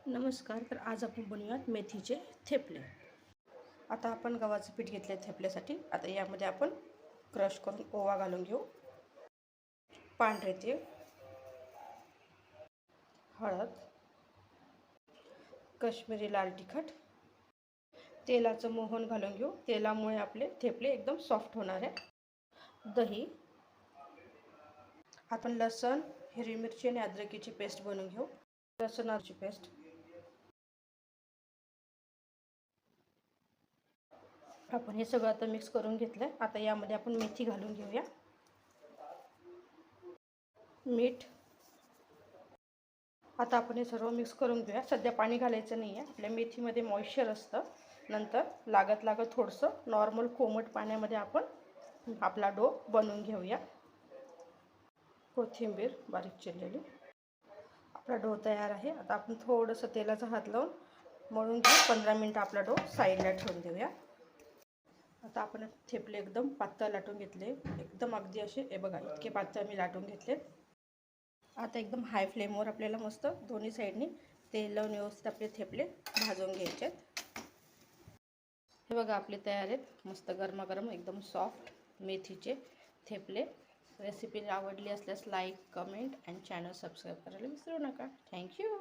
नमस्कार. तर आज आपण बनवूयात मेथीचे थेपले. आता आपण गव्हाचं पीठ घेतले थेपल्यासाठी. आता यामध्ये आपण क्रश करून ओवा घालून घेऊ, पांढरे तीळ, हळद, काश्मीरी लाल तिखट, तेलाचं मोहन घालून घेऊ. तेलामुळे आपले थेपले एकदम सॉफ्ट होणार आहे. दही, आपण लसण, हिरवी मिरची आणि अद्रकीची पेस्ट बनवून घेऊ. लसणाची पेस्ट, आपण हे सगळं आता मिक्स करून घेतलं. आता यामध्ये आपण मेथी घालून घेऊया, मीठ. आता आपण हे सर्व मिक्स करून घेऊया. सध्या पाणी घालायचं नाही आहे, आपल्या मेथीमध्ये मॉइश्चर असतं. नंतर लागत थोडंसं नॉर्मल कोमट पाण्यामध्ये आपण आपला डो बनवून घेऊया. कोथिंबीर बारीक चिरलेली. आपला डो तयार आहे. आता आपण थोडंसं तेलाचा हात लावून मळून घेऊ. 15 मिनटं आपला डो साईडला ठेवून देऊया. आता आपण थेपले एकदम पातळ लाटून घेतले, एकदम अगदी असे हे बघा इतके पातळ मी लाटून घेतले. आता एकदम हाय फ्लेमवर आपल्याला मस्त दोन्ही साईडनी तेल लावून व्यवस्थित आपले थेपले भाजून घ्यायचे. हे बघा आपले तयार आहेत, मस्त गरमागरम एकदम सॉफ्ट मेथीचे थेपले. रेसिपी आवडली असल्यास लाईक, कमेंट आणि चॅनल सबस्क्राईब करायला विसरू नका. थँक्यू.